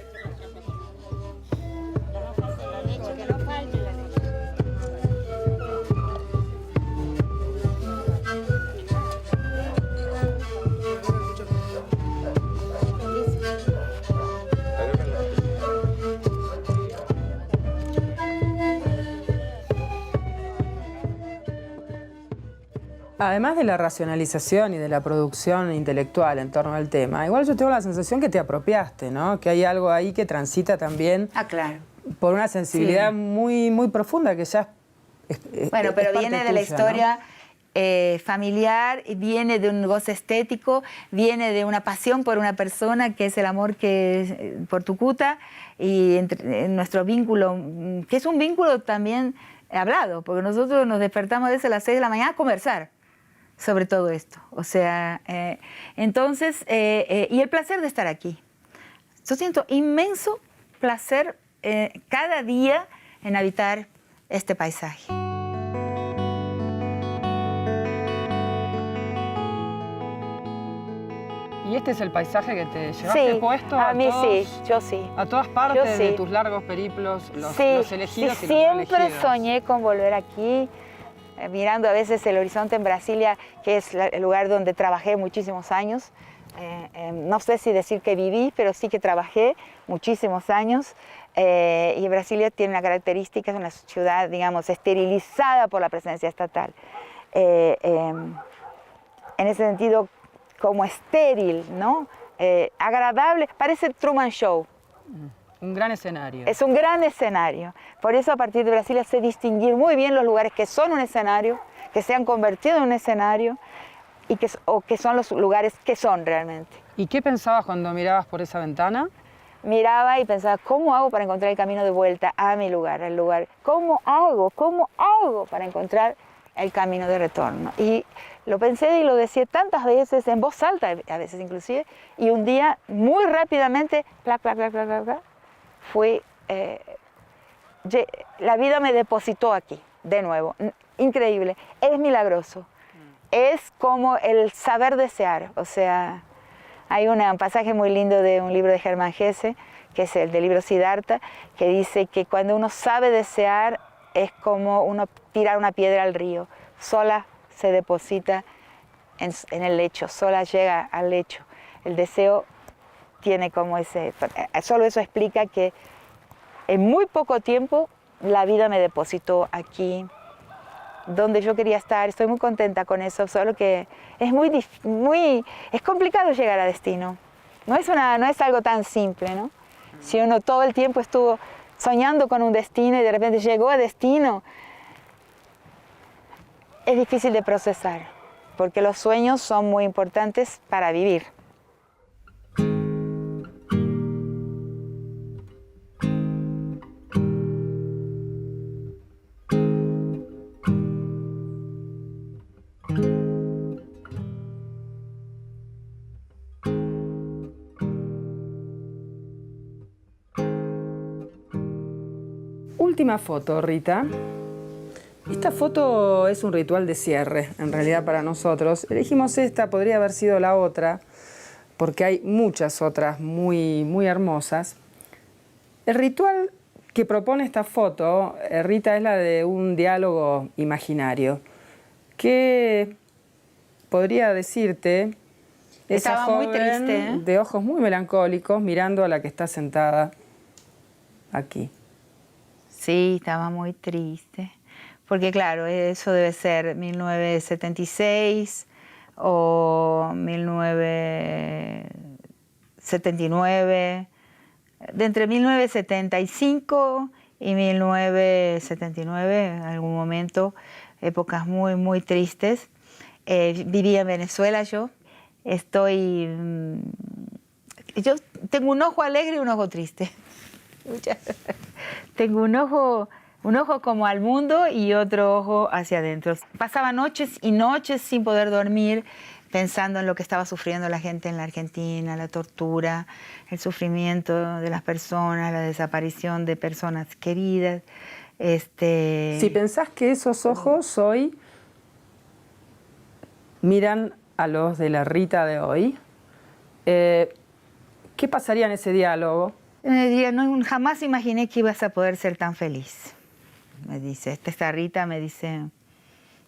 Además de la racionalización y de la producción intelectual en torno al tema, igual yo tengo la sensación que te apropiaste, ¿no? Que hay algo ahí que transita también claro, por una sensibilidad muy, muy profunda que ya bueno, pero viene de tuya, la historia, ¿no? Familiar, viene de un goce estético, viene de una pasión por una persona, que es el amor por Tucuta, y nuestro vínculo, que es un vínculo también hablado, porque nosotros nos despertamos desde las 6 de la mañana a conversar sobre todo esto. O sea, entonces, y el placer de estar aquí. Yo siento inmenso placer cada día en habitar este paisaje. ¿Y este es el paisaje que te llevaste puesto a mí todos, sí, yo sí. a todas partes Yo sí. de tus largos periplos, los Sí, elegidos y los no siempre elegidos? soñé con volver aquí, mirando a veces el horizonte en Brasilia, que es el lugar donde trabajé muchísimos años. No sé si decir que viví, pero sí que trabajé muchísimos años. Y Brasilia tiene una característica, es una ciudad, digamos, esterilizada por la presencia estatal. En ese sentido, como estéril, ¿no? Agradable, parece Truman Show. Un gran escenario. Es un gran escenario. Por eso a partir de Brasilia sé distinguir muy bien los lugares que son un escenario, que se han convertido en un escenario, y que son los lugares que son realmente. ¿Y qué pensabas cuando mirabas por esa ventana? Miraba y pensaba, ¿cómo hago para encontrar el camino de vuelta a mi lugar, al lugar? ¿Cómo hago para encontrar el camino de retorno? Y lo pensé y lo decía tantas veces, en voz alta a veces inclusive, y un día muy rápidamente, la vida me depositó aquí, de nuevo. Increíble, es milagroso. Es como el saber desear, o sea, hay un pasaje muy lindo de un libro de Hermann Hesse, que es el del libro Siddhartha, que dice que cuando uno sabe desear es como uno tirar una piedra al río, sola se deposita en el lecho, sola llega al lecho. El deseo tiene como solo eso explica que en muy poco tiempo la vida me depositó aquí, donde yo quería estar. Estoy muy contenta con eso, solo que es complicado llegar a destino. No es algo tan simple, ¿no? Si uno todo el tiempo estuvo soñando con un destino y de repente llegó a destino, es difícil de procesar, porque los sueños son muy importantes para vivir. Última foto, Rita. Esta foto es un ritual de cierre, en realidad para nosotros. Elegimos esta, podría haber sido la otra, porque hay muchas otras muy, muy hermosas. El ritual que propone esta foto, Rita, es la de un diálogo imaginario. ¿Qué podría decirte esa Estaba joven muy triste, de ojos muy melancólicos mirando a la que está sentada aquí? Sí, estaba muy triste, porque claro, eso debe ser 1976 o 1979, de entre 1975 y 1979, en algún momento, épocas muy, muy tristes. Vivía en Venezuela yo, yo tengo un ojo alegre y un ojo triste. Tengo un ojo como al mundo y otro ojo hacia adentro. Pasaba noches y noches sin poder dormir pensando en lo que estaba sufriendo la gente en la Argentina, la tortura, el sufrimiento de las personas, la desaparición de personas queridas. Si pensás que esos ojos hoy miran a los de la Rita de hoy, ¿qué pasaría en ese diálogo? Me diría, no, jamás imaginé que ibas a poder ser tan feliz. Me dice, esta Rita me dice,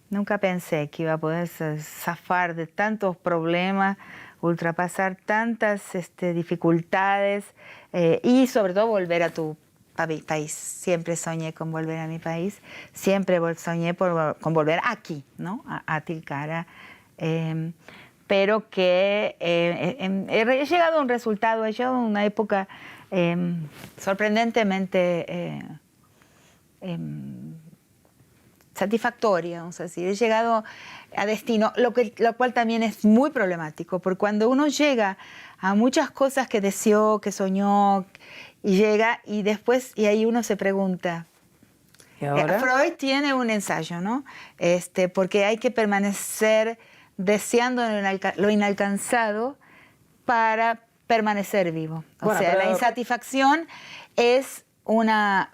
nunca pensé que iba a poder zafar de tantos problemas, ultrapasar tantas dificultades y sobre todo volver a tu país. Siempre soñé con volver a mi país, siempre soñé con volver aquí, ¿no? A Tilcara. Pero que he llegado a un resultado, he llegado a una época sorprendentemente satisfactoria, vamos a decir. He llegado a destino, lo cual también es muy problemático, porque cuando uno llega a muchas cosas que deseó, que soñó, y llega y después, y ahí uno se pregunta. ¿Y ahora? Freud tiene un ensayo, ¿no? Porque hay que permanecer deseando lo inalcanzado para permanecer vivo. O Bueno, sea, pero- la insatisfacción es una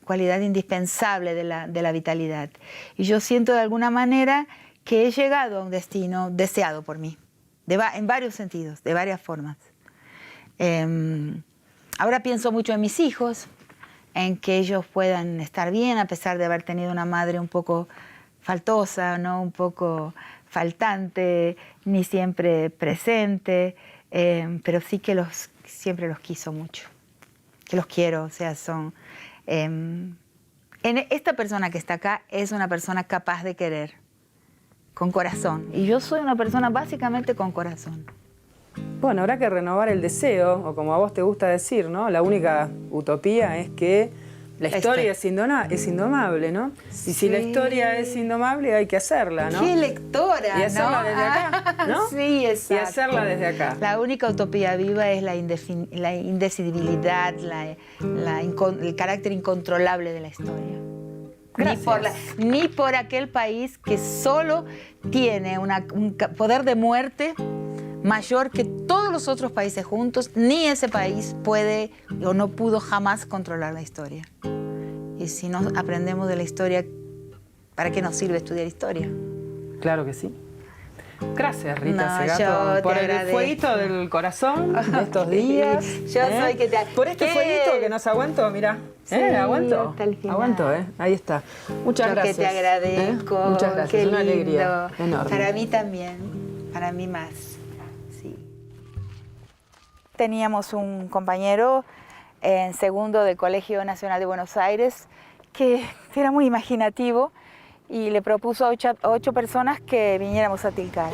cualidad indispensable de la vitalidad. Y yo siento de alguna manera que he llegado a un destino deseado por mí, en varios sentidos, de varias formas. Ahora pienso mucho en mis hijos, en que ellos puedan estar bien a pesar de haber tenido una madre un poco faltosa, ¿no? Un poco faltante, ni siempre presente, pero sí que siempre los quiso mucho, que los quiero, o sea, son... esta persona que está acá es una persona capaz de querer, con corazón, y yo soy una persona básicamente con corazón. Bueno, habrá que renovar el deseo, o como a vos te gusta decir, ¿no? La única utopía es que la historia es indomable, ¿no? Y si la historia es indomable, hay que hacerla, ¿no? ¡Qué lectora! Y hacerla ¿no? desde acá, ¿no? Sí, exacto. Y hacerla desde acá. La única utopía viva es la indecidibilidad, el carácter incontrolable de la historia. Ni por aquel país que solo tiene un poder de muerte mayor que todos los otros países juntos, ni ese país puede o no pudo jamás controlar la historia. Y si no aprendemos de la historia, ¿para qué nos sirve estudiar historia? Claro que sí. Gracias, Rita No, Segato, yo te por el agradezco. fueguito del corazón de estos días. Yo soy que te... Por este fueguito que nos aguanto, mirá. Sí, aguanto. hasta el final. Aguanto, ahí está. Muchas Yo gracias. que te agradezco. Muchas gracias, Qué una alegría lindo. enorme. Para mí también, para mí más. Sí. Teníamos un compañero en segundo del Colegio Nacional de Buenos Aires que era muy imaginativo y le propuso a 8 personas que viniéramos a Tilcara.